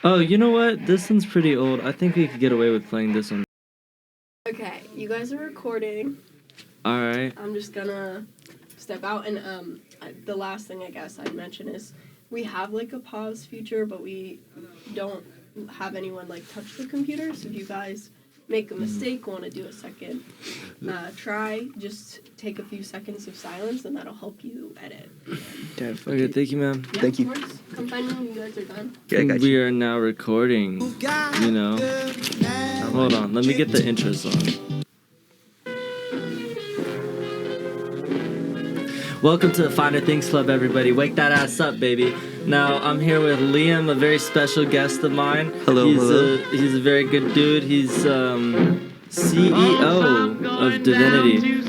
Oh, you know what? This one's pretty old. I think we could get away with playing this one. Okay, you guys are recording. Alright. I'm just gonna step out, and the last thing I guess I'd mention is we have like a pause feature, but we don't have anyone like touch the computer. So if you guys make a mistake, want to do a second try, just take a few seconds of silence, and that'll help you edit. Okay, thank you, ma'am. Yeah, Thank you. Of course. Come find me when you guys are done. Yeah, I got We you. are now recording, you know. Hold on, let me get the intro song. Welcome to the FinerThingsClub, everybody. Wake that ass up, baby. Now, I'm here with Liam, a very special guest of mine. Hello, He's a very good dude. He's CEO of Divinity.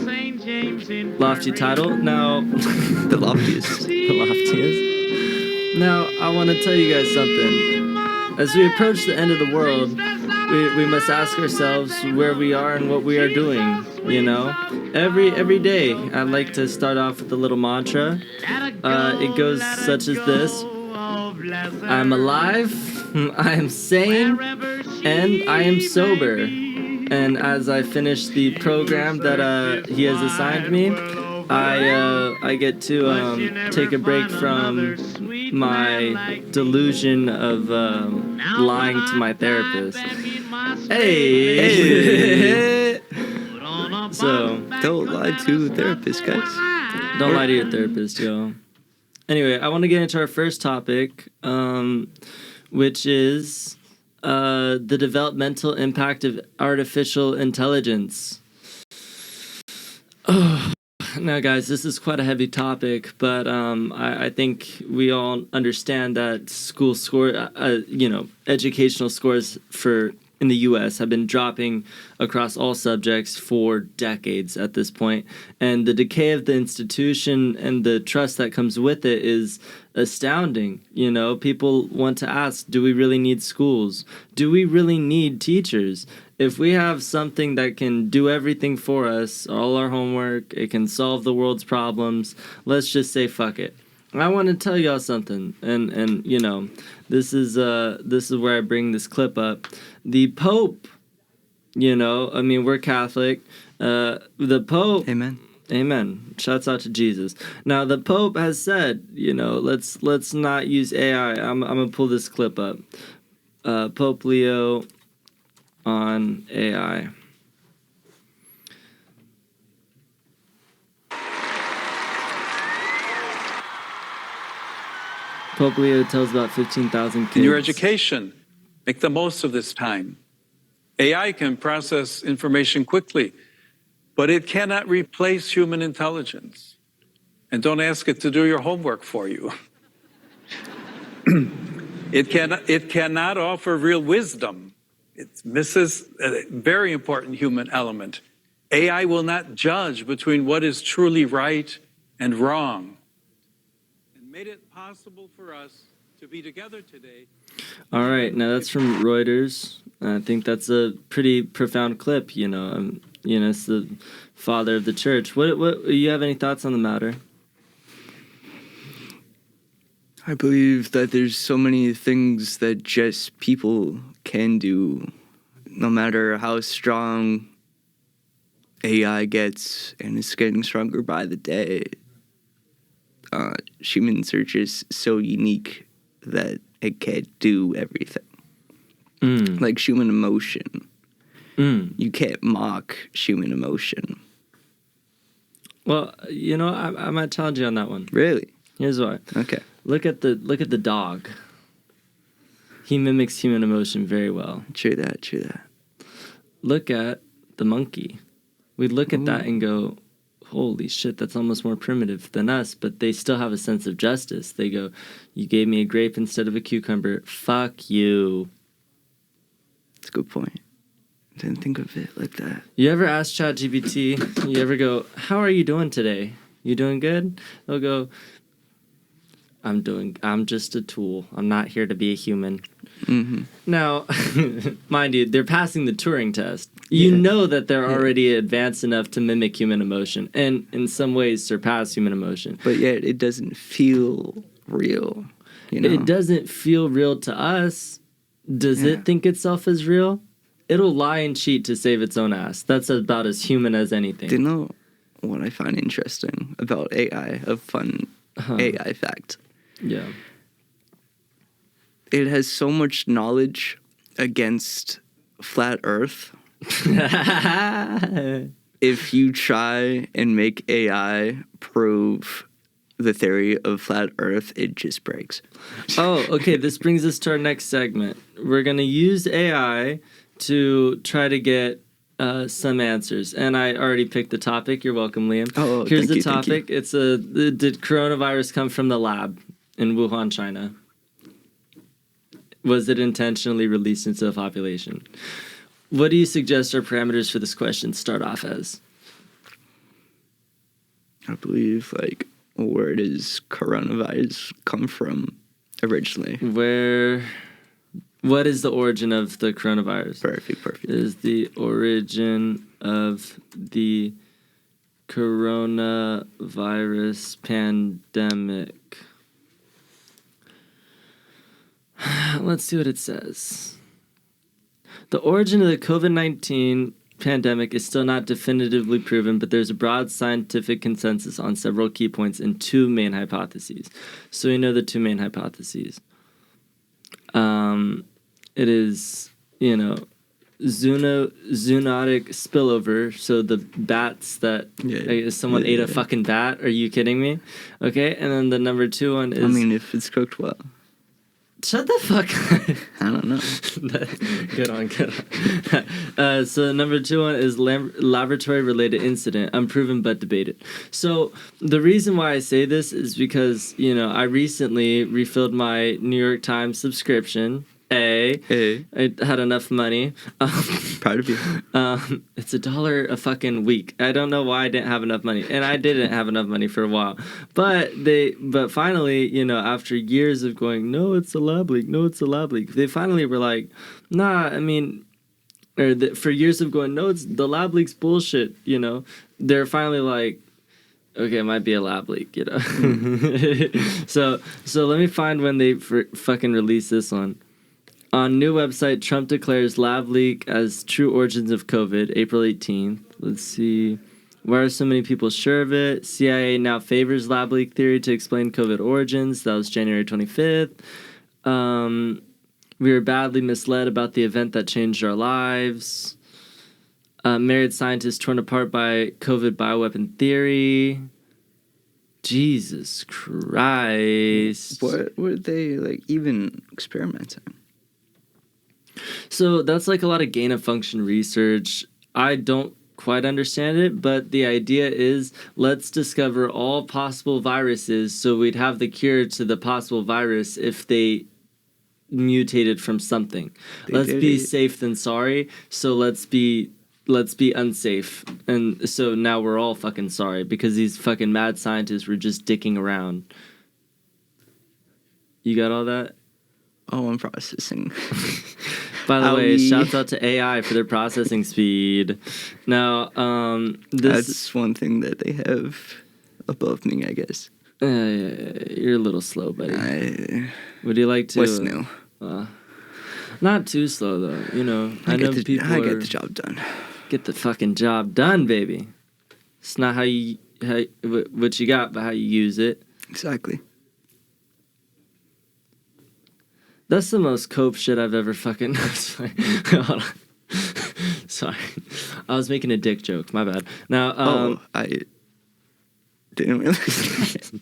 Lofty title. Now, The loftiest. the loftiest. Now, I want to tell you guys something. As we approach the end of the world, we must ask ourselves where we are and what we are doing, you know? Every day, I'd like to start off with a little mantra. It goes such as this. I'm alive, I am sane, and I am sober. And as I finish the program that he has assigned me, I get to take a break from my delusion of lying to my therapist. Hey! So, Don't lie to therapists, guys. don't lie to your therapist, yo. Anyway, I want to get into our first topic, which is the developmental impact of artificial intelligence. Oh, now, guys, this is quite a heavy topic, but I think we all understand that school score, educational scores in the U.S. have been dropping across all subjects for decades at this point. And the decay of the institution and the trust that comes with it is astounding. You know, people want to ask, do we really need schools? Do we really need teachers? If we have something that can do everything for us, all our homework, it can solve the world's problems, let's just say fuck it. I want to tell y'all something, and you know, this is where I bring this clip up. The Pope, you know, I mean, we're Catholic. The Pope, Amen. Shouts out to Jesus. Now, the Pope has said, you know, let's not use AI. I'm gonna pull this clip up. Pope Leo on AI. Pope Leo tells about 15,000 kids. In your education, make the most of this time. AI can process information quickly, but it cannot replace human intelligence. And don't ask it to do your homework for you. It cannot offer real wisdom. It misses a very important human element. AI will not judge between what is truly right and wrong. And made it possible for us to be together today. All right, now that's from Reuters. I think that's a pretty profound clip. You know, it's the father of the church. What? You have any thoughts on the matter? I believe that there's so many things that just people can do, no matter how strong AI gets, and it's getting stronger by the day. Humans are just so unique that it can't do everything. Like human emotion. You can't mock human emotion. Well, you know, I might challenge you on that one. Really? Here's why. Okay. Look at the dog. He mimics human emotion very well. True that. Look at the monkey. We look at that and go, holy shit, that's almost more primitive than us, but they still have a sense of justice. They go, you gave me a grape instead of a cucumber. Fuck you. That's a good point. Didn't think of it like that. You ever ask ChatGPT, you ever go, how are you doing today? You doing good? They'll go, I'm just a tool. I'm not here to be a human. Mm-hmm. Now, mind you, they're passing the Turing test. You know that they're already advanced enough to mimic human emotion and in some ways surpass human emotion. But yet it doesn't feel real. You know? It doesn't feel real to us. Does it think itself as real? It'll lie and cheat to save its own ass. That's about as human as anything. Do you know what I find interesting about AI? A fun AI fact. Yeah. It has so much knowledge against flat Earth. If you try and make AI prove the theory of flat Earth, it just breaks. Oh, okay. This brings us to our next segment. We're going to use AI to try to get some answers. And I already picked the topic. You're welcome, Liam. Oh, here's thank the you, thank you. topic. It's did coronavirus come from the lab in Wuhan, China? Was it intentionally released into the population? What do you suggest our parameters for this question start off as? I believe, like, where does coronavirus come from originally? What is the origin of the coronavirus? Perfect. Is the origin of the coronavirus pandemic? Let's see what it says. The origin of the COVID-19 pandemic is still not definitively proven, but there's a broad scientific consensus on several key points and two main hypotheses. So we know the two main hypotheses. It is, zoonotic spillover. So the bats that someone ate a fucking bat. Are you kidding me? Okay, and then the number two one is. I mean, if it's cooked well. Shut the fuck up. I don't know. Good on. So number two one is laboratory-related incident, unproven but debated. So the reason why I say this is because, I recently refilled my New York Times subscription. I had enough money. Proud of you. It's $1 a fucking week. I don't know why I didn't have enough money, and I didn't have enough money for a while. But finally, after years of going, no, it's a lab leak. No, it's a lab leak. They finally were like, nah. I mean, for years of going, no, it's the lab leak's bullshit. They're finally like, okay, it might be a lab leak. So let me find when they fucking release this one. On new website, Trump declares lab leak as true origins of COVID, April 18th. Let's see. Why are so many people sure of it? CIA now favors lab leak theory to explain COVID origins. That was January 25th. We were badly misled about the event that changed our lives. Married scientists torn apart by COVID bioweapon theory. Jesus Christ. What were they, even experimenting? So that's a lot of gain-of-function research. I don't quite understand it, but the idea is let's discover all possible viruses so we'd have the cure to the possible virus if they mutated from something. Let's be safe than sorry, so let's be unsafe. And so now we're all fucking sorry because these fucking mad scientists were just dicking around. You got all that? Oh, I'm processing. By the way, shouts out to AI for their processing speed. Now, that's one thing that they have above me, I guess. You're a little slow, buddy. Would you like to? What's new? Not too slow though. I get the job done. Get the fucking job done, baby. It's not what you got, but how you use it. Exactly. That's the most cope shit I've ever fucking... Hold on. Sorry. I was making a dick joke. My bad. Now, I didn't realize.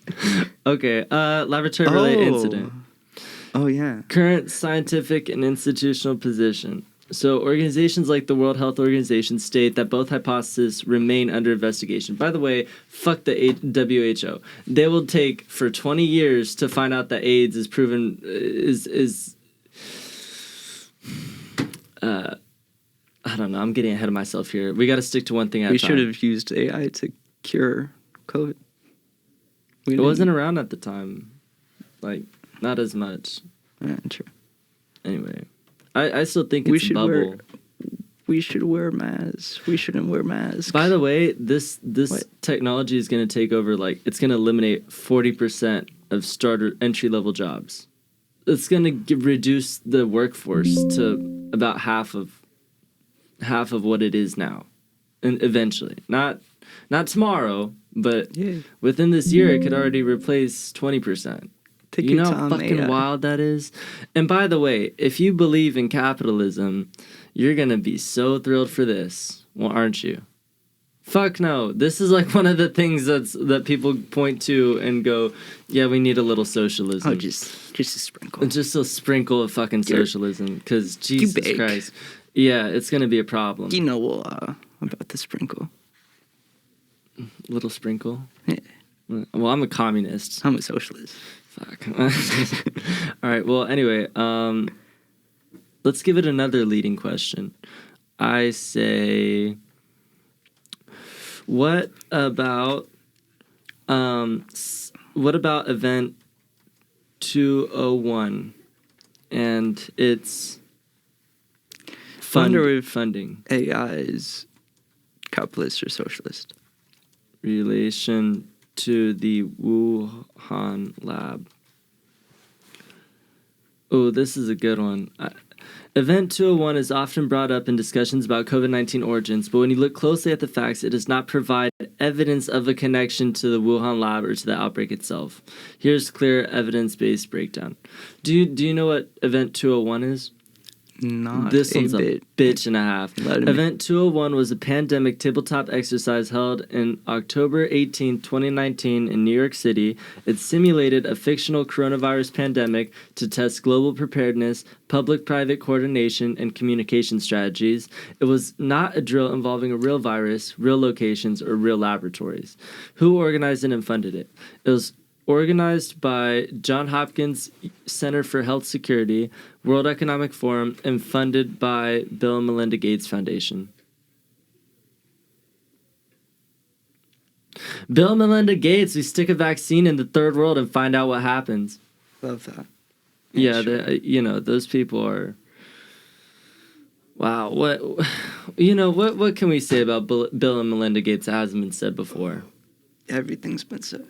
Okay. Laboratory-related incident. Oh, yeah. Current scientific and institutional position. So organizations like the World Health Organization state that both hypotheses remain under investigation. By the way, fuck the WHO. They will take for 20 years to find out that AIDS is proven I don't know. I'm getting ahead of myself here. We got to stick to one thing at a time. We should have used AI to cure COVID. It wasn't around at the time. Not as much. Yeah, true. Anyway. I still think it's a bubble. We should wear masks. We shouldn't wear masks. By the way, this technology is going to take over, it's going to eliminate 40% of starter entry-level jobs. It's going to reduce the workforce to about half of what it is now, and eventually, not tomorrow, but within this year, it could already replace 20%. You know how fucking wild that is? And by the way, if you believe in capitalism, you're going to be so thrilled for this, well, aren't you? Fuck no. This is like one of the things that people point to and go, yeah, we need a little socialism. Oh, just a sprinkle. Just a sprinkle of fucking socialism, because Jesus Christ. Yeah, it's going to be a problem. You know about the sprinkle. Little sprinkle? Yeah. Well, I'm a communist. I'm a socialist. Fuck. All right, well, anyway, let's give it another leading question. I say, what about Event 201 and its funding? AI is capitalist or socialist? Relation to the Wuhan lab. Oh, this is a good one. Event 201 is often brought up in discussions about COVID-19 origins, but when you look closely at the facts, it does not provide evidence of a connection to the Wuhan lab or to the outbreak itself. Here's clear evidence-based breakdown. Do you know what Event 201 is? Not this a one's bit. a bitch and a half. Event 201 was a pandemic tabletop exercise held in October 18, 2019 in New York City. It simulated a fictional coronavirus pandemic to test global preparedness, public-private coordination, and communication strategies. It was not a drill involving a real virus, real locations, or real laboratories. Who organized it and funded it? It was organized by Johns Hopkins Center for Health Security, World Economic Forum, and funded by Bill and Melinda Gates Foundation. Bill and Melinda Gates, we stick a vaccine in the third world and find out what happens. Love that. Yeah, sure. Those people are... Wow, what can we say about Bill and Melinda Gates that hasn't been said before? Everything's been said.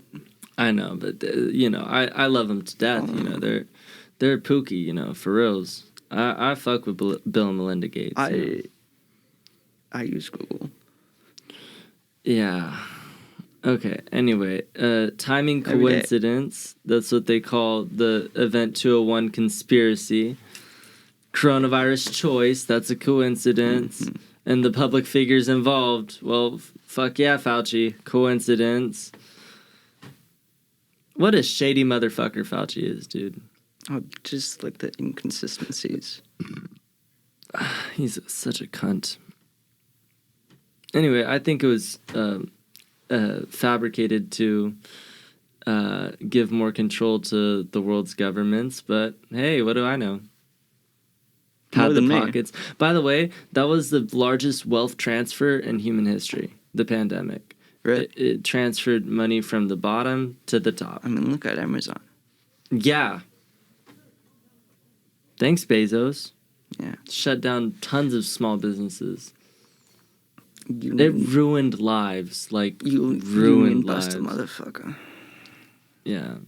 I know, but I love them to death. They're pooky. For reals. I fuck with Bill and Melinda Gates. I use Google. Yeah. Okay. Anyway, timing coincidence. That's what they call the Event 201 conspiracy. Coronavirus choice. That's a coincidence. Mm-hmm. And the public figures involved. Well, fuck yeah, Fauci. Coincidence. What a shady motherfucker Fauci is, dude. Oh, just like the inconsistencies. He's such a cunt. Anyway, I think it was fabricated to give more control to the world's governments, but hey, what do I know? Pat the pockets. By the way, that was the largest wealth transfer in human history, the pandemic. Right. It transferred money from the bottom to the top. I mean, look at Amazon. Yeah. Thanks, Bezos. Yeah. Shut down tons of small businesses. It ruined lives. Ruined lives. Bust a motherfucker. Yeah.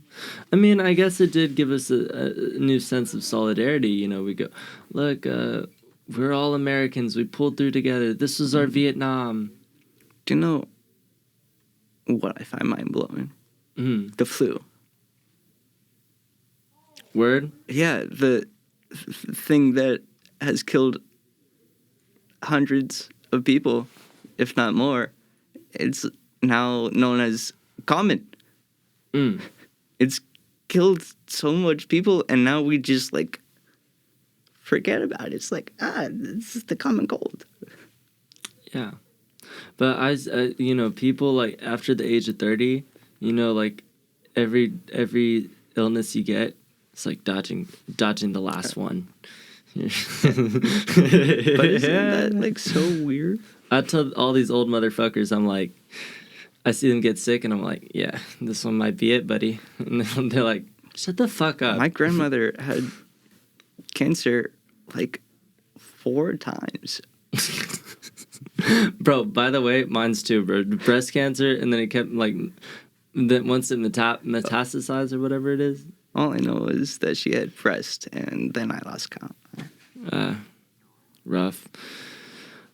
I mean, I guess it did give us a new sense of solidarity. We go, look, we're all Americans. We pulled through together. This was our Vietnam. Do you know what I find mind-blowing? Mm-hmm. The flu. Word? Yeah, the thing that has killed hundreds of people, if not more. It's now known as common. Mm. It's killed so much people, and now we just, forget about it. It's this is the common cold. Yeah. But people after the age of 30, every illness you get, it's like dodging the last one. But isn't that so weird? I tell all these old motherfuckers, I'm like, I see them get sick and I'm like, yeah, this one might be it, buddy. And they're like, shut the fuck up. My grandmother had cancer 4 times. Bro, by the way, mine's too, bro. Breast cancer, and then it kept Then once it metastasized or whatever it is. All I know is that she had breast, and then I lost count. Rough.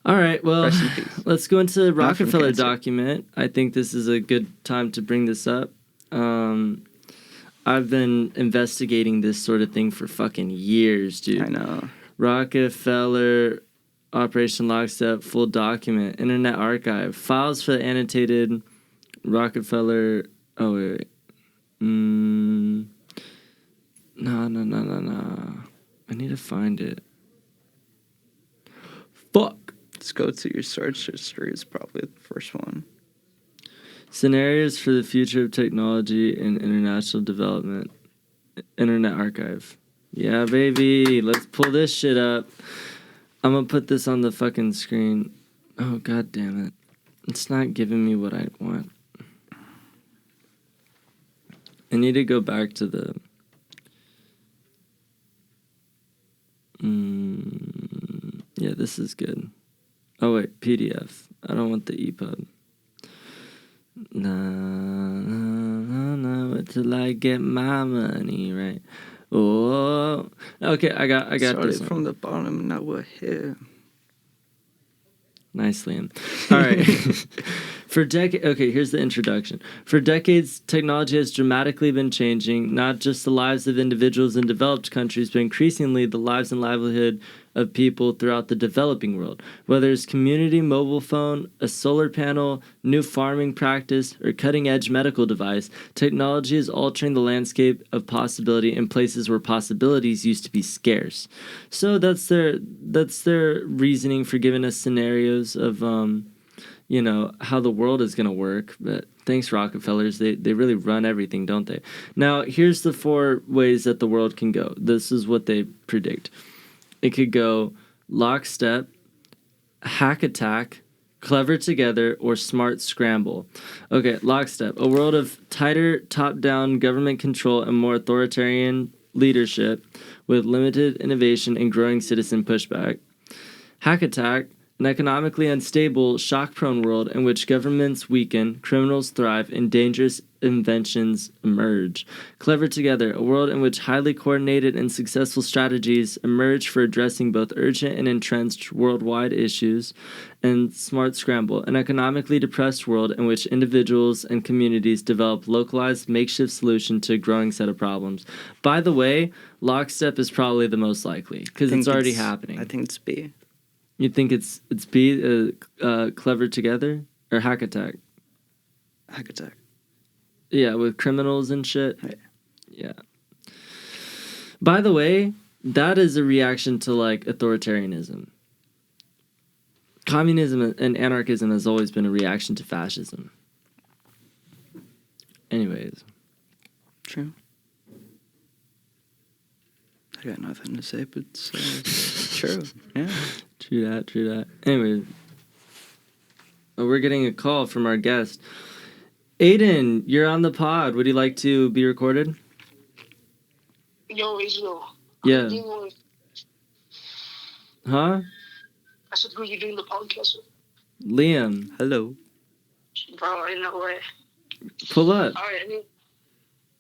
All right, well, Rest in peace. let's go into the Not from Rockefeller cancer. document. I think this is a good time to bring this up. I've been investigating this sort of thing for fucking years, dude. I know. Rockefeller Operation Lockstep full document, Internet Archive, files for the annotated Rockefeller. Oh wait. No. I need to find it. Fuck. Let's go to your search history. Is probably the first one. Scenarios for the future of technology and international development. Internet Archive. Yeah, baby. Let's pull this shit up. I'm gonna put this on the fucking screen. Oh, god damn it. It's not giving me what I want. I need to go back to the... yeah, this is good. Oh, wait. PDF. I don't want the EPUB. Wait till I get my money, right? Oh, okay, I got this Started one. from the bottom, now we're here. Nice, Liam. All right. Okay, here's the introduction. For decades, technology has dramatically been changing not just the lives of individuals in developed countries, but increasingly the lives and livelihood of people throughout the developing world. Whether it's community mobile phone, a solar panel, new farming practice, or cutting-edge medical device, technology is altering the landscape of possibility in places where possibilities used to be scarce. So that's their reasoning for giving us scenarios of how the world is going to work. But thanks, Rockefellers. They really run everything, don't they? Now, here's the 4 ways that the world can go. This is what they predict. It could go lockstep, hack attack, clever together, or smart scramble. Okay, lockstep. A world of tighter top-down government control and more authoritarian leadership with limited innovation and growing citizen pushback. Hack attack. An economically unstable, shock-prone world in which governments weaken, criminals thrive, and dangerous inventions emerge. Clever together, a world in which highly coordinated and successful strategies emerge for addressing both urgent and entrenched worldwide issues. And smart scramble, an economically depressed world in which individuals and communities develop localized, makeshift solution to a growing set of problems. By the way, lockstep is probably the most likely, because it's already happening. I think it's B. You think it's B, clever together, or hack attack? Hack attack. Yeah, with criminals and shit. Right. Yeah. By the way, that is a reaction to like authoritarianism. Communism and anarchism has always been a reaction to fascism. Anyways. True. I got nothing to say, but it's true. Yeah. True that. Anyway, we're getting a call from our guest. Aiden, you're on the pod. Would you like to be recorded? Yo, Israel. Yeah. Huh? I said, who you doing the podcast with? Liam, Hello. Bro, ain't no way. pull up. All right,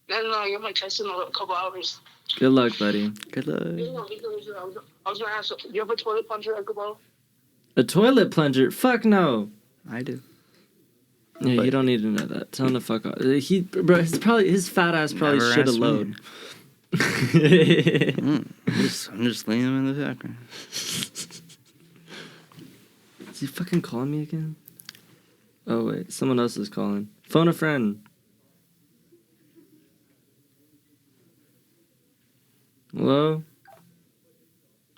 no, you're my text in a couple hours. Good luck, buddy. Good luck. I was going to ask, do you have a toilet plunger I could borrow? A toilet plunger? Fuck no. I do. Yeah, you don't need to know that. Tell him to fuck off. His fat ass probably Never shit a asked load. I'm just laying him in the background. Is he fucking calling me again? Oh wait, someone else is calling. Phone a friend. Hello?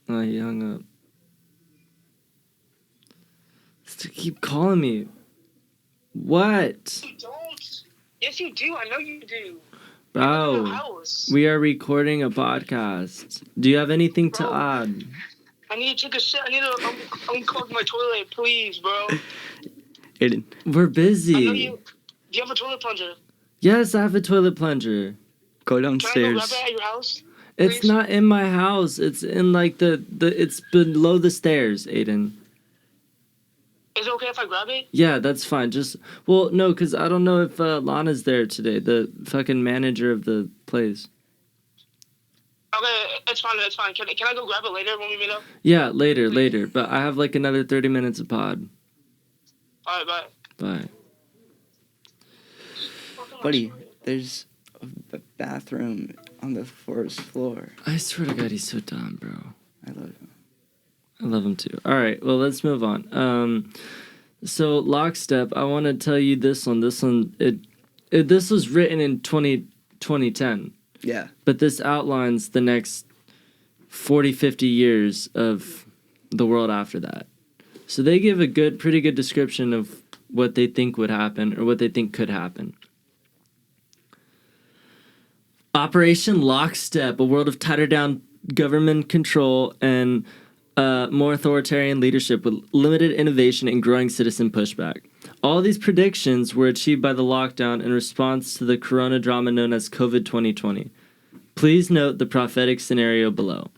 Oh, he hung up. Keep calling me. What? You don't. Yes, you do. I know you do. Bro, we are recording a podcast. Do you have anything to add? I need to take a shit. I'm clogging my toilet, please, bro. Aiden. We're busy. I know you. Do you have a toilet plunger? Yes, I have a toilet plunger. Go Can I go downstairs. grab it at your house? It's Please? not in my house. It's in like it's below the stairs, Aiden. Is it okay if I grab it? Yeah, that's fine. No, because I don't know if Lana's there today, the fucking manager of the place. Okay, it's fine. It's fine. Can I go grab it later when we meet up? Yeah, later. But I have like another 30 minutes of pod. All right, bye. Bye. Buddy, there's a bathroom on the first floor. I swear to God, he's so dumb, bro. I love him. I love him too. All right, well, let's move on. So Lockstep, I want to tell you this one. This was written in 2010. Yeah. But this outlines the next 40, 50 years of the world after that. So they give a pretty good description of what they think would happen or what they think could happen. Operation Lockstep, a world of tighter down government control and more authoritarian leadership with limited innovation and growing citizen pushback. All these predictions were achieved by the lockdown in response to the corona drama known as COVID 2020. Please note the prophetic scenario below.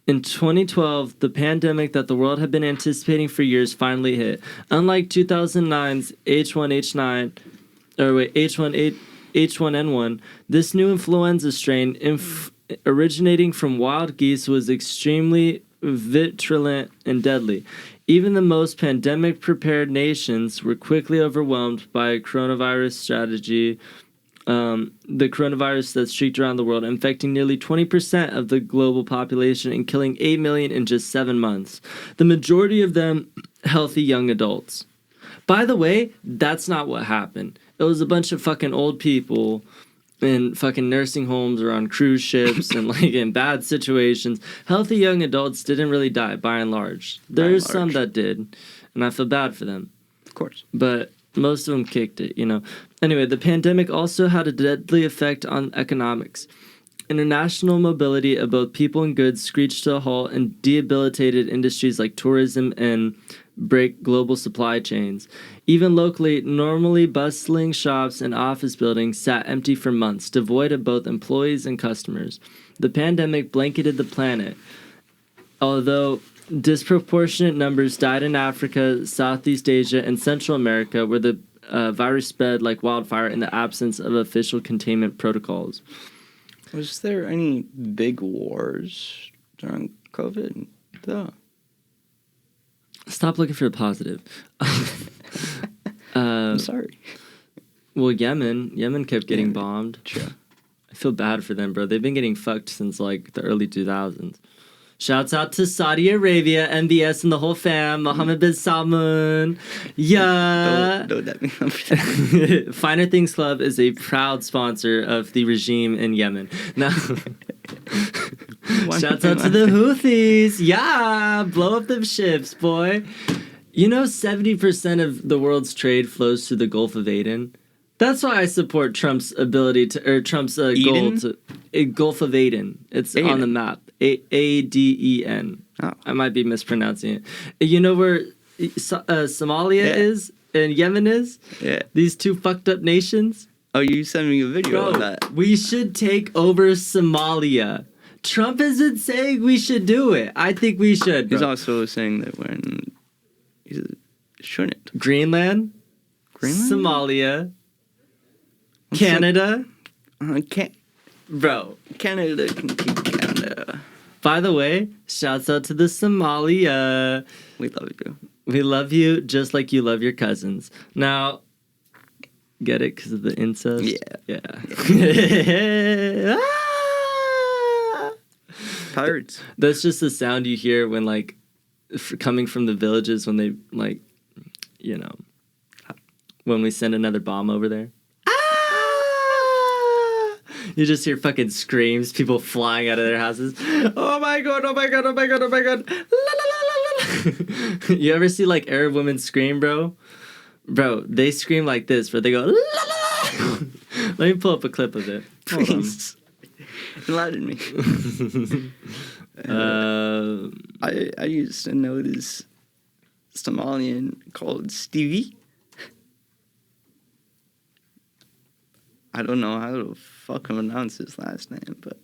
In 2012, the pandemic that the world had been anticipating for years finally hit. Unlike 2009's H1N1, this new influenza strain originating from wild geese was extremely virulent and deadly. Even the most pandemic-prepared nations were quickly overwhelmed by a coronavirus strategy, the coronavirus that streaked around the world, infecting nearly 20% of the global population and killing 8 million in just 7 months. The majority of them healthy young adults. By the way, that's not what happened. It was a bunch of fucking old people in fucking nursing homes or on cruise ships and like in bad situations. Healthy young adults didn't really die by and large. There's some that did, and I feel bad for them. Of course. But most of them kicked it, you know. Anyway, the pandemic also had a deadly effect on economics. International mobility of both people and goods screeched to a halt and debilitated industries like tourism and break global supply chains. Even locally, normally bustling shops and office buildings sat empty for months, devoid of both employees and customers. The pandemic blanketed the planet. Although disproportionate numbers died in Africa, Southeast Asia, and Central America, where the virus spread like wildfire in the absence of official containment protocols. Was there any big wars during COVID, though? Stop looking for the positive. I'm sorry. Well, Yemen kept getting bombed. Sure. I feel bad for them, bro. They've been getting fucked since like the early 2000s. Shouts out to Saudi Arabia, MBS, and the whole fam. Mohammed bin Salman. Yeah. Don't let me up. FinerThingsClub is a proud sponsor of the regime in Yemen. Now, shouts out to the Houthis. Yeah. Blow up them ships, boy. You know, 70% of the world's trade flows through the Gulf of Aden. That's why I support Trump's ability to, or Trump's goal to, Gulf of Aden. It's Aden. on the map. Aden. Oh. I might be mispronouncing it. You know where Somalia is and Yemen is? Yeah. These two fucked up nations? Oh, you sent me a video of that. We should take over Somalia. Trump isn't saying we should do it. I think we should, bro. He's also saying that he shouldn't. Greenland? Somalia? Canada? Bro. Canada can keep Canada. By the way, shouts out to the Somalia. We love you. We love you just like you love your cousins. Now, get it because of the incest? Yeah. Pirates. That's just the sound you hear when, like, coming from the villages when they, like, you know, when we send another bomb over there. You just hear fucking screams, people flying out of their houses. Oh my god, oh my god, oh my god, oh my god. La, la, la, la, la. You ever see like Arab women scream, bro? Bro, they scream like this, but they go la, la, la. Let me pull up a clip of it. Hold on. Please. Enlighten me. I used to know this Somalian called Stevie. I don't know how to fucking pronounce his last name, but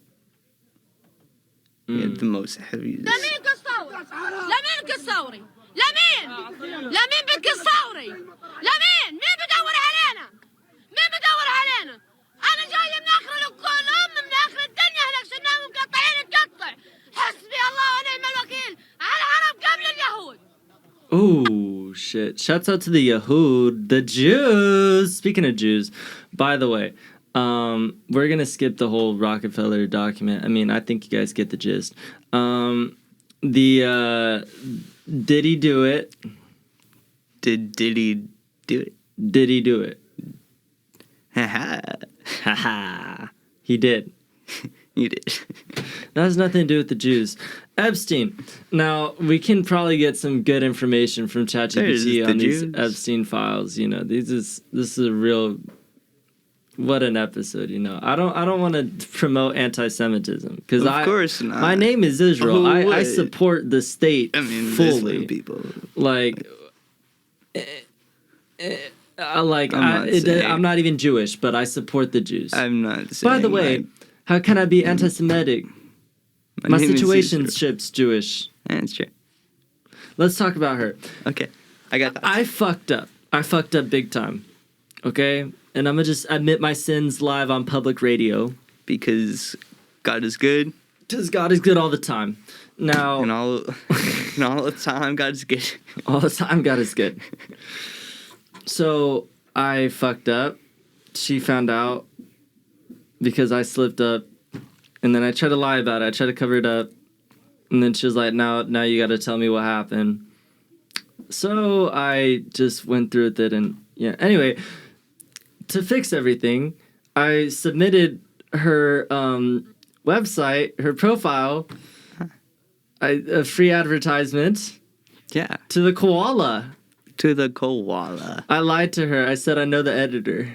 he had the most heaviest. لمين؟ لمين بدك الثوري؟ لمين؟ مين بدور علينا؟ مين بدور علينا؟ أنا جاي من آخر الأم من آخر الدنيا هناك شفناهم مقطعين تقطع. حسبي الله ونعم الوكيل على العرب قبل اليهود. Oh shit! Shouts out to the Yahud, the Jews. Speaking of Jews, by the way, we're gonna skip the whole Rockefeller document. I mean, I think you guys get the gist. Did he do it? Did he do it? Did he do it? Haha. Haha. He did. You did. That has nothing to do with the Jews. Epstein. Now, we can probably get some good information from ChatGPT on these Epstein files. You know, this is a real... What an episode, you know. I don't want to promote anti-Semitism because Of course not. My name is Israel. Who would? I support the state fully. Muslim people. Like, saying- I'm not even Jewish, but I support the Jews. I'm not saying. By the way, how can I be anti-Semitic? My name is situationship's Jewish. That's true. Let's talk about her. Okay, I got that. I fucked up. I fucked up big time. Okay? And I'm gonna just admit my sins live on public radio. Because God is good. Because God is good all the time. Now... And all the time, God is good. All the time, God is good. So, I fucked up. She found out because I slipped up. And then I tried to lie about it. I tried to cover it up. And then she was like, now you gotta tell me what happened. So, I just went through with it and... Yeah, anyway... To fix everything, I submitted her website, her profile, a free advertisement. Yeah. To the koala. To the koala. I lied to her. I said I know the editor.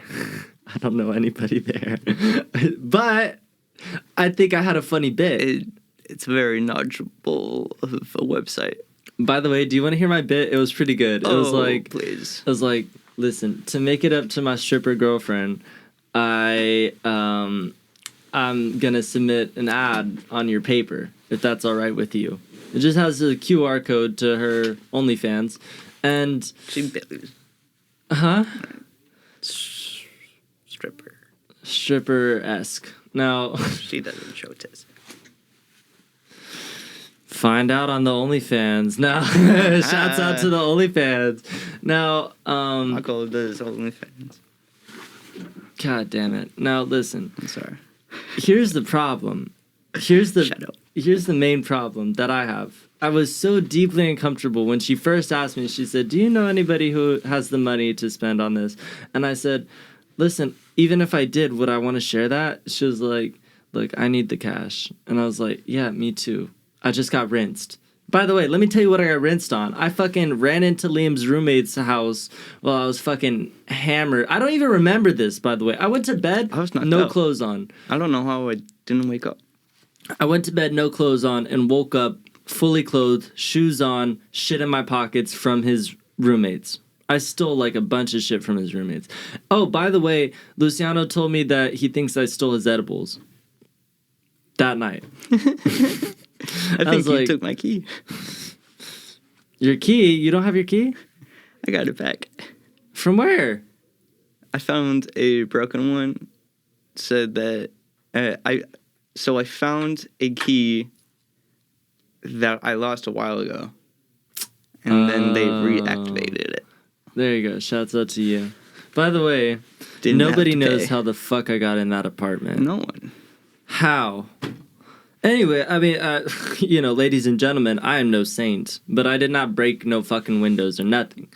I don't know anybody there. But I think I had a funny bit. It's very knowledgeable of a website. By the way, do you want to hear my bit? It was pretty good. It was like... please. It was like... Listen, to make it up to my stripper girlfriend, I'm gonna submit an ad on your paper, if that's all right with you. It just has a QR code to her OnlyFans, and She billies. Stripper-esque. Now, She doesn't show tits. find out on the OnlyFans. Now, shouts out to the OnlyFans. Now, Uncle does OnlyFans. God damn it. Now, listen. I'm sorry. Here's the problem. Here's Shut up. the main problem that I have. I was so deeply uncomfortable when she first asked me. She said, "Do you know anybody who has the money to spend on this?" And I said, "Listen, even if I did, would I want to share that?" She was like, "Look, I need the cash." And I was like, "Yeah, me too. I just got rinsed." By the way, let me tell you what I got rinsed on. I fucking ran into Liam's roommate's house while I was fucking hammered. I don't even remember this, by the way. I went to bed, I was knocked no out. clothes on. I don't know how I didn't wake up. I went to bed, no clothes on, and woke up fully clothed, shoes on, shit in my pockets from his roommates. I stole like a bunch of shit from his roommates. Oh, by the way, Luciano told me that he thinks I stole his edibles that night. I think you like, took my key. Your key? You don't have your key? I got it back. From where? I found a broken one. Said that I found a key that I lost a while ago, and then they reactivated it. There you go. Shouts out to you. By the way, Didn't nobody have to knows pay. how the fuck I got in that apartment. No one. How? Anyway, I mean, you know, ladies and gentlemen, I am no saint, but I did not break no fucking windows or nothing.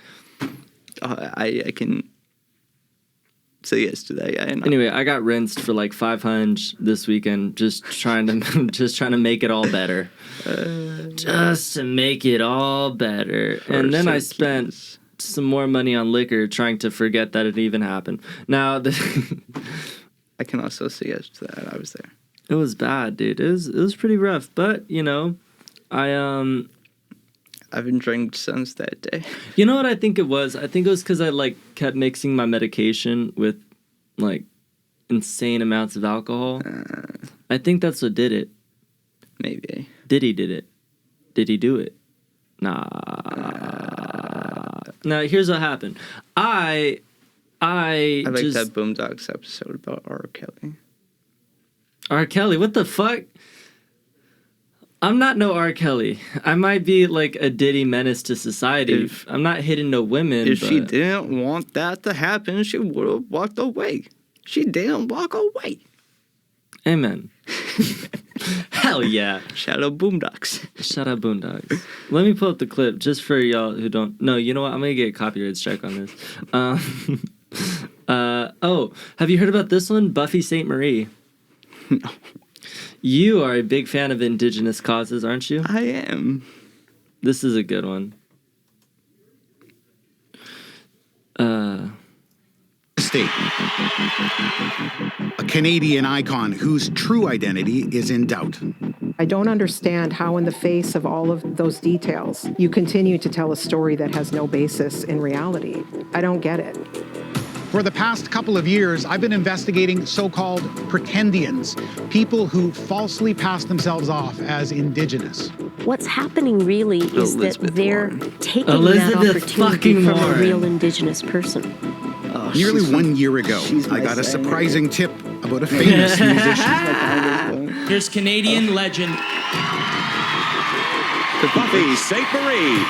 I can say yes to that. Yeah, I know. Anyway, I got rinsed for like 500 this weekend, just trying to make it all better. Just to make it all better. And then I spent some more money on liquor trying to forget that it even happened. Now, I can also say yes to that. I was there. it was bad, dude. It was pretty rough, but you know, I haven't drank since that day. You know what I think it was? I think it was because I like kept mixing my medication with like insane amounts of alcohol. I think that's what did it. Maybe. Did he did it? Did he do it? Nah. Now here's what happened. I I like just that Boondocks episode about R. Kelly. R. Kelly. What the fuck? I'm not no R. Kelly. I might be like a Diddy menace to society. I'm not hitting no women. If but she didn't want that to happen, she would have walked away. She didn't walk away. Amen. Hell yeah. Shout out Boondocks. Shout out Boondocks. Let me pull up the clip just for y'all who don't know. You know what? I'm gonna get a copyright strike on this. Oh, have you heard about this one? Buffy St. Marie. No. You are a big fan of indigenous causes, aren't you? I am. This is a good one. State. A Canadian icon whose true identity is in doubt. I don't understand how, in the face of all of those details, you continue to tell a story that has no basis in reality. I don't get it. For the past couple of years, I've been investigating so-called pretendians, people who falsely pass themselves off as Indigenous. What's happening really is Elizabeth that they're Warren. taking Elizabeth that opportunity fucking from Warren. a real Indigenous person. Oh, Nearly she's 1 year ago, she's I my got a senator. surprising tip about a famous musician. Here's Canadian legend Buffy St. Marie.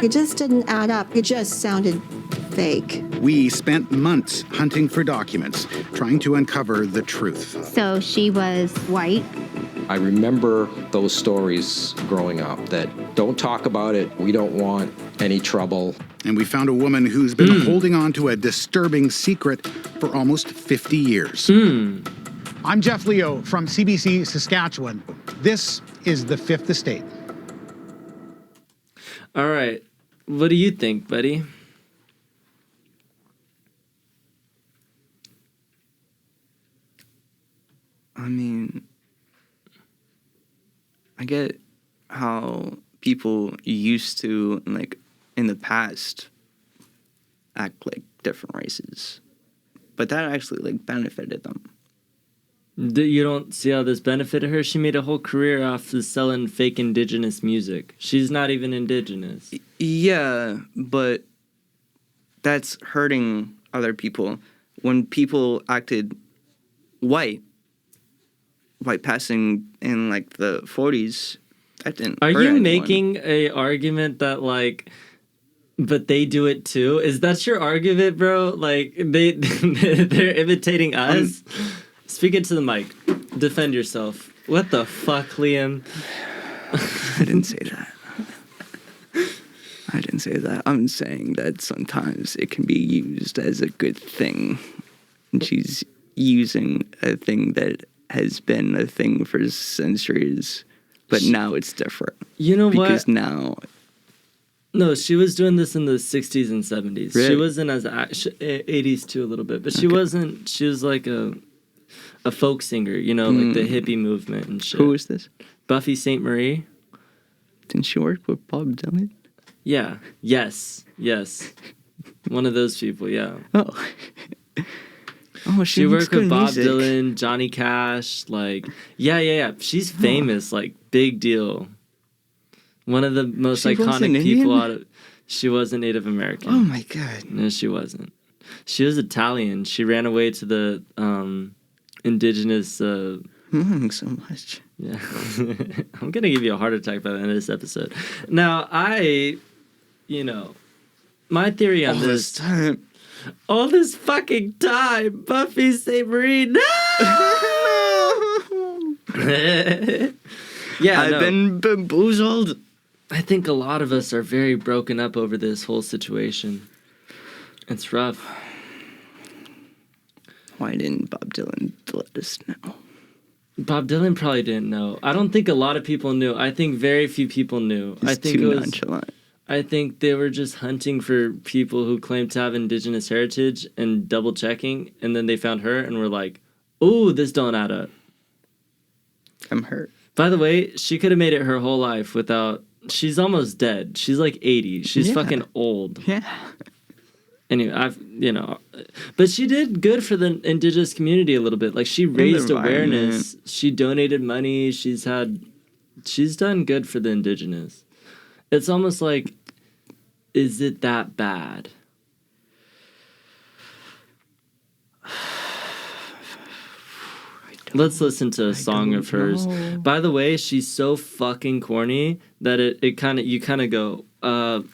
It just didn't add up. It just sounded fake. We spent months hunting for documents, trying to uncover the truth. So she was white. I remember those stories growing up that don't talk about it, we don't want any trouble. And we found a woman who's been holding on to a disturbing secret for almost 50 years. I'm Jeff Leo from CBC Saskatchewan. This is the Fifth Estate. All right. What do you think, buddy? I mean, I get how people used to, like, in the past, act like different races. But that actually, like, benefited them. You don't see how this benefited her? She made a whole career off of selling fake indigenous music. She's not even indigenous. Yeah, but that's hurting other people. When people acted white passing in, like, the 40s, that didn't Are hurt you anyone. making a argument that, like, but they do it too? Is that your argument, bro? Like, they're imitating us? Speak into the mic. Defend yourself. What the fuck, Liam? I didn't say that. I didn't say that. I'm saying that sometimes it can be used as a good thing. And she's using a thing that has been a thing for centuries, but now it's different. You know what? Because now... No, she was doing this in the 60s and 70s. Really? She wasn't as... 80s too, a little bit. But she wasn't... She was like a folk singer, you know, like the hippie movement and shit. Who is this? Buffy St. Marie. Didn't she work with Bob Dylan? Yeah. Yes. One of those people, yeah. Oh. Oh, She makes worked with good Bob music. Dylan, Johnny Cash, like... Yeah. She's famous, like, big deal. One of the most She wasn't iconic people Indian? out of... She wasn't Native American. Oh, my God. No, she wasn't. She was Italian. She ran away to the indigenous... I'm learning so much. Yeah. I'm going to give you a heart attack by the end of this episode. Now, my theory on this time. all this fucking time, Buffy St. Marie, no! Yeah, I've been bamboozled. I think a lot of us are very broken up over this whole situation. It's rough. Why didn't Bob Dylan let us know? Bob Dylan probably didn't know. I don't think a lot of people knew. I think very few people knew. He's I think too it was nonchalant. I think they were just hunting for people who claimed to have indigenous heritage and double checking, and then they found her and were like, "Oh, this don't add up." I'm hurt. By the way, she could have made it her whole life without. She's almost dead. She's like 80. She's fucking old. Yeah. Anyway, but she did good for the indigenous community a little bit. Like, she raised awareness. She donated money. She's had she's done good for the indigenous. It's almost like, is it that bad? Let's listen to a song of hers. By the way, she's so fucking corny that it kind of, you kind of go,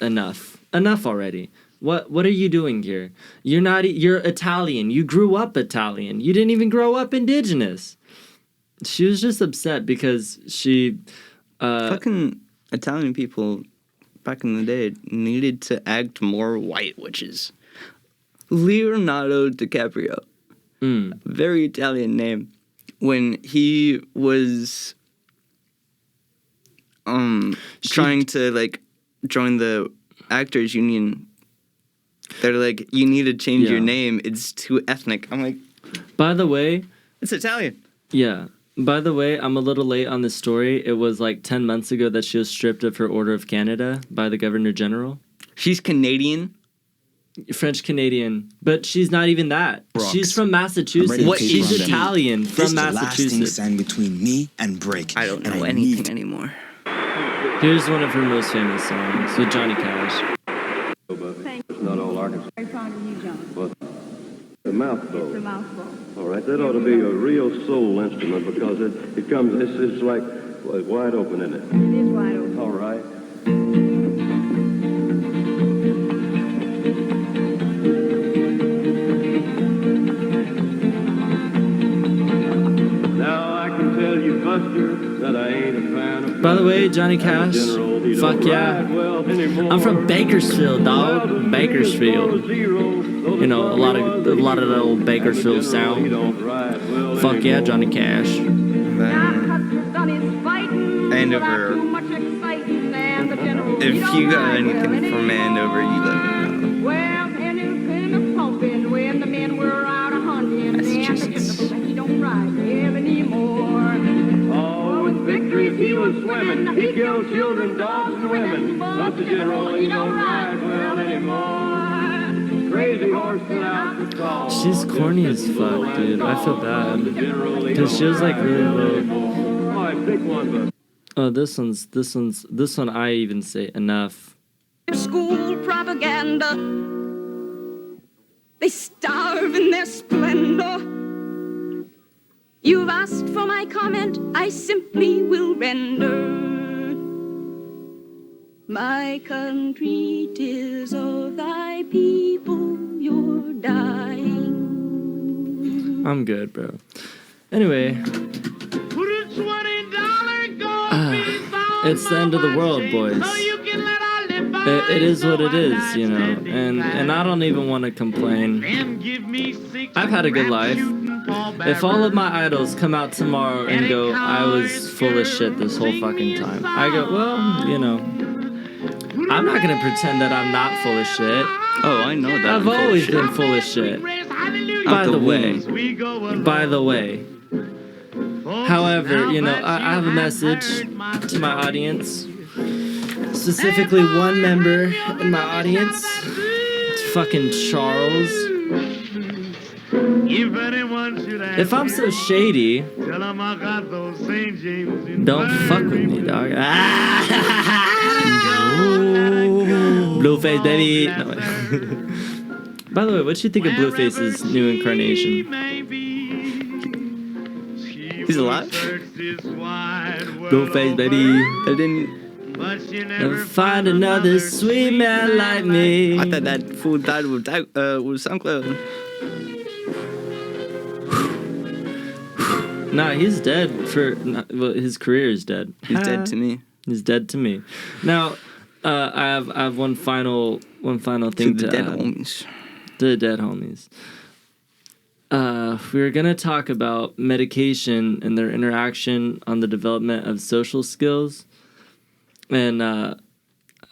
enough already. What are you doing here? You're Italian. You grew up Italian. You didn't even grow up indigenous. She was just upset because she fucking Italian people back in the day needed to act more white, which is Leonardo DiCaprio. Very Italian name. When he was trying to like join the actors union, they're like, you need to change your name, it's too ethnic. I'm like, by the way, it's Italian. Yeah. By the way, I'm a little late on this story. It was like 10 months ago that she was stripped of her Order of Canada by the Governor General. She's Canadian? French Canadian, but she's not even that. Rocks. She's from Massachusetts. What she's is Italian this from the last thing Massachusetts. stand between me and break. I don't know anything anymore. Here's one of her most famous songs with Johnny Cash. It's not all Arkansas. Very proud of you, John. What? The mouthful. It's a mouthful. All right, that ought to be a real soul instrument because it comes. It's like wide open, isn't it? It is wide open. All right. Now I can tell you, Buster, that I ain't a fan of. By the way, Johnny Cash, fuck yeah. I'm from Bakersfield, dog. Bakersfield. You know, a lot of that old Bakersfield sound. Fuck yeah, Johnny Cash. Andover. If you got anything from Andover, you let me know. Well, and it's been a pumping when the men were out a hunting. Massachusetts. And he don't ride him anymore. Oh, with victories he was swimming. He killed children, dogs, and women. But the general, he don't ride well anymore. Crazy horse and out the call. She's corny as fuck, dude. I feel bad. Because she was like really low. All right, pick one, but. Oh, this one I even say enough. School propaganda. They starve in their splendor. You've asked for my comment, I simply will render. My country, 'tis of thy people you're dying. I'm good, bro. Anyway. It's the end of the world, boys. It is what it is, you know. And I don't even want to complain. I've had a good life. If all of my idols come out tomorrow and go, I was full of shit this whole fucking time, I go, well, you know, I'm not going to pretend that I'm not full of shit. Oh, I know that. I've always been full of shit. By the way. However, you know, I have a message to my audience. Specifically one member in my audience. It's fucking Charles. If I'm so shady, don't fuck with me, dog. Blueface, baby. No, by the way, what do you think of Blueface's new incarnation? He's alive? Blueface, baby. I didn't never find another sweet man like me. I thought that fool died with SoundCloud. Nah, he's dead well, his career is dead. He's dead to me. He's dead to me. Now, I have one final thing to the dead add. homies. To the dead homies. We're gonna talk about medication and their interaction on the development of social skills, and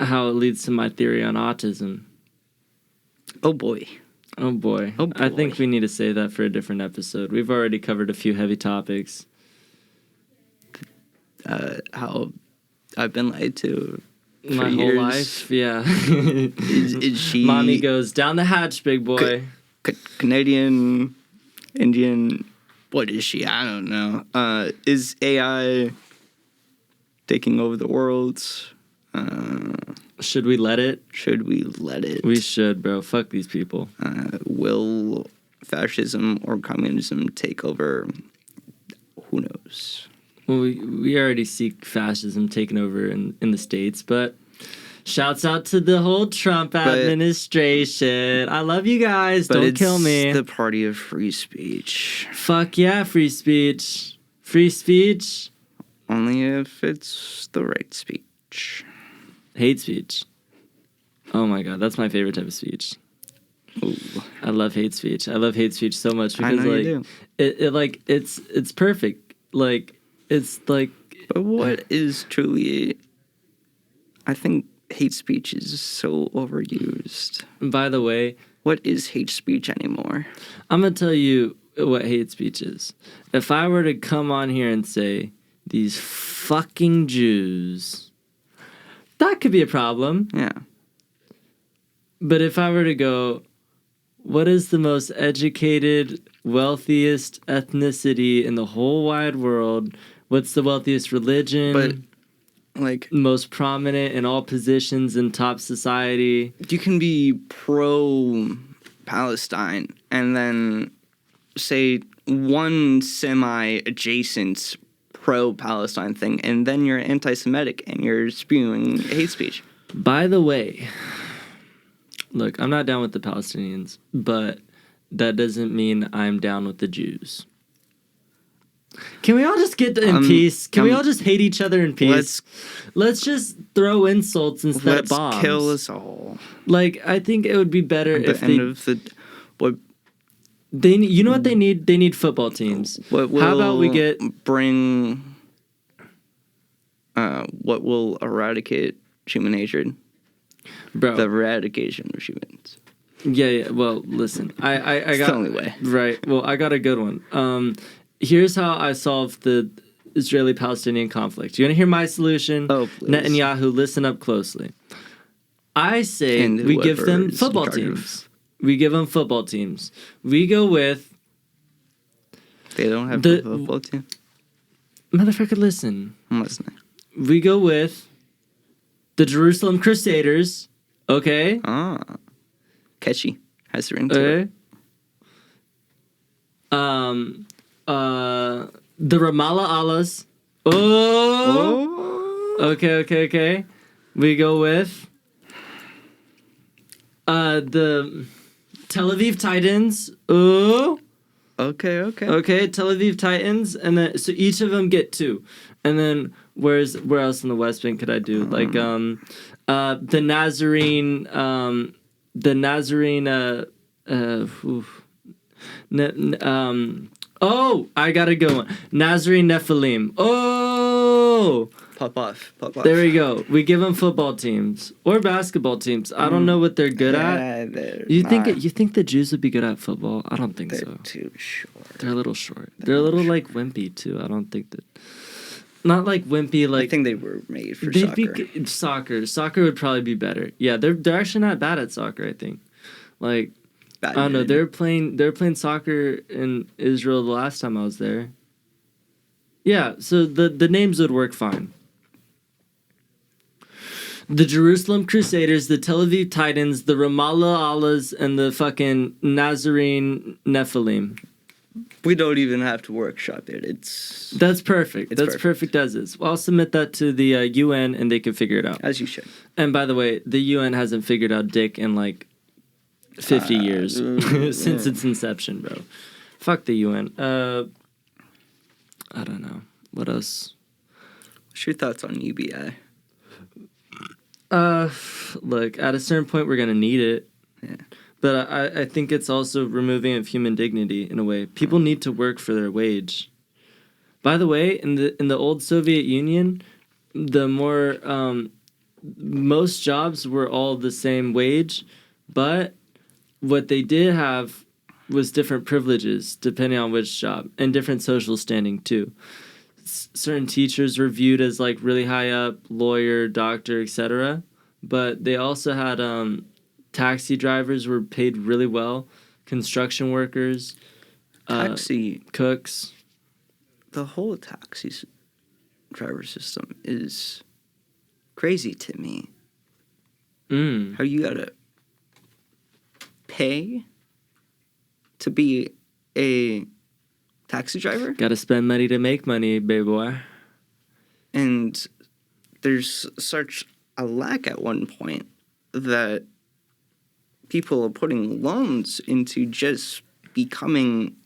how it leads to my theory on autism. Oh boy. Oh boy. I think we need to save that for a different episode. We've already covered a few heavy topics. How I've been lied to for my years. whole life, yeah. Is she? Mommy goes down the hatch, big boy. Canadian, Indian. What is she? I don't know. Is AI taking over the world. Should we let it? Should we let it? We should, bro. Fuck these people. Will fascism or communism take over? Who knows? Well, we already see fascism taking over in the States, but shouts out to the whole Trump administration. I love you guys. Don't kill me. It's the party of free speech. Fuck yeah, free speech. Free speech. Only if it's the right speech. Hate speech. Oh my god, that's my favorite type of speech. Ooh. I love hate speech. I love hate speech so much because it's perfect. Like it's like. But what is truly? I think hate speech is so overused. By the way, what is hate speech anymore? I'm gonna tell you what hate speech is. If I were to come on here and say these fucking Jews, that could be a problem. Yeah. But if I were to go, what is the most educated, wealthiest ethnicity in the whole wide world? What's the wealthiest religion? But, like... most prominent in all positions in top society? You can be pro-Palestine and then say one semi-adjacent pro-Palestine thing, and then you're anti-Semitic and you're spewing hate speech. By the way... Look, I'm not down with the Palestinians, but that doesn't mean I'm down with the Jews. Can we all just get in peace? Can we all just hate each other in peace? Let's just throw insults instead of bombs. Let's kill us all. Like, I think it would be better if they... You know what they need? They need football teams. How about we get... what will eradicate human hatred? Bro. The eradication of humans. Yeah. Well, listen. I got the only way. Right. Well, I got a good one. Here's how I solved the Israeli-Palestinian conflict. You want to hear my solution? Oh, please. Netanyahu, listen up closely. I say we give them football teams. We give them football teams. We go with... They don't have a football team? Motherfucker, listen. I'm listening. We go with the Jerusalem Crusaders, okay? Catchy. Has the ring to it. The Ramallah Allahs. Okay. We go with the Tel Aviv Titans. Okay. Tel Aviv Titans, and then so each of them get 2, and then where else in the West Bank could I do like the Nazarene I got a good one. Nazarene Nephilim. Pop off. There we go. We give them football teams or basketball teams. I don't know what they're good at. You think the Jews would be good at football? I don't think so. They're too short. They're a little short. They're a little like wimpy too. I don't think that. Not like wimpy. Like I think they were made for soccer. Soccer would probably be better. Yeah, they're actually not bad at soccer. I think. Like I don't know. They're playing soccer in Israel the last time I was there. Yeah, so the names would work fine. The Jerusalem Crusaders, the Tel Aviv Titans, the Ramallah Allahs, and the fucking Nazarene Nephilim. We don't even have to workshop it. That's perfect. That's perfect as is. Well, I'll submit that to the UN and they can figure it out. As you should. And by the way, the UN hasn't figured out dick in like 50 years since its inception, bro. Fuck the UN. I don't know. What else? What's your thoughts on UBI? Look, at a certain point, we're gonna need it. Yeah. But I think it's also removing of human dignity in a way. People need to work for their wage. By the way, in the old Soviet Union, most jobs were all the same wage, but what they did have was different privileges depending on which job and different social standing too. Certain teachers were viewed as like really high up, lawyer, doctor, etc. But they also had taxi drivers were paid really well, construction workers, taxi cooks. The whole taxi driver system is crazy to me. Mm. How you gotta pay to be a taxi driver? Gotta spend money to make money, baby boy. And there's such a lack at one point that people are putting loans into just becoming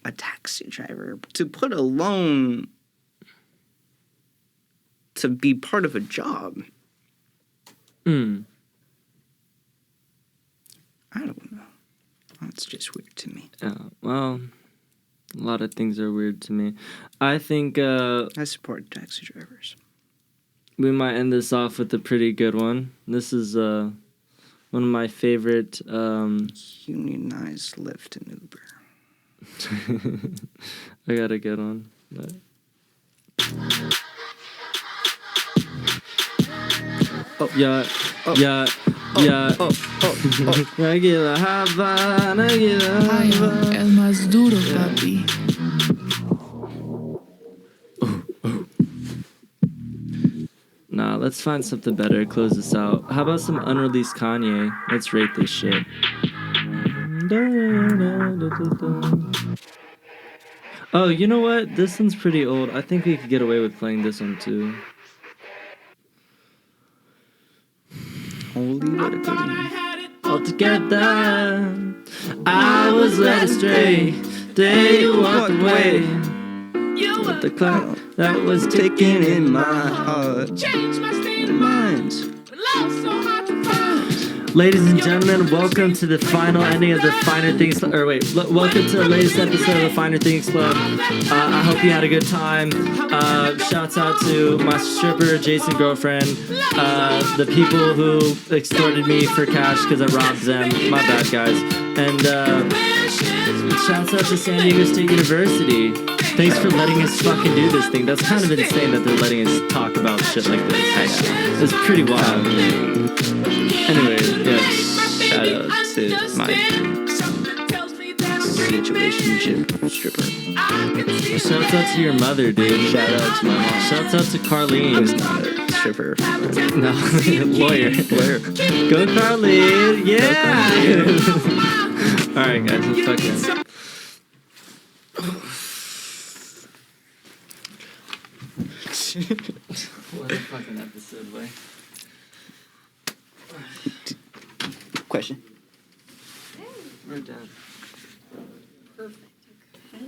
a taxi driver. To put a loan to be part of a job. Mm. I don't know. That's just weird to me. Well, a lot of things are weird to me. I think I support taxi drivers. We might end this off with a pretty good one. This is one of my favorite. Unionized Lyft and Uber. I got a good one. But... Oh. Yeah. Oh. Yeah. Oh. Yeah. Oh. Oh. Oh. Nagila Hava, Nagila Hava. El más duro, papi. Nah, let's find something better to close this out. How about some unreleased Kanye? Let's rate this shit. Oh, you know what? This one's pretty old. I think we could get away with playing this one too. Holy what a goodie. Altogether, I was led astray. Day you walked away. With the clock that was ticking in my heart. Change my state of mind. Love so hard to find. Ladies and gentlemen, welcome to the final ending of the Finer Things. Welcome to the latest episode of the Finer Things Club. I hope you had a good time. Shouts out to my stripper, Jason girlfriend, the people who extorted me for cash because I robbed them. My bad, guys. And shouts out to San Diego State University. Thanks for letting us fucking do this thing. That's kind of insane that they're letting us talk about shit like this. It's pretty wild. Anyway, yeah, shout out to my situationship stripper. Shouts out to your mother, dude. Shout out to my mom. Shouts out to Carlene. I was not a stripper. No, lawyer. Lawyer. Go Carlene! Yeah! Alright, guys, let's fucking... What a fucking episode, boy. Question. We're done. Perfect. Okay.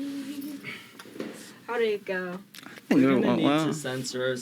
How did it go? I think We're it gonna went need well. to censor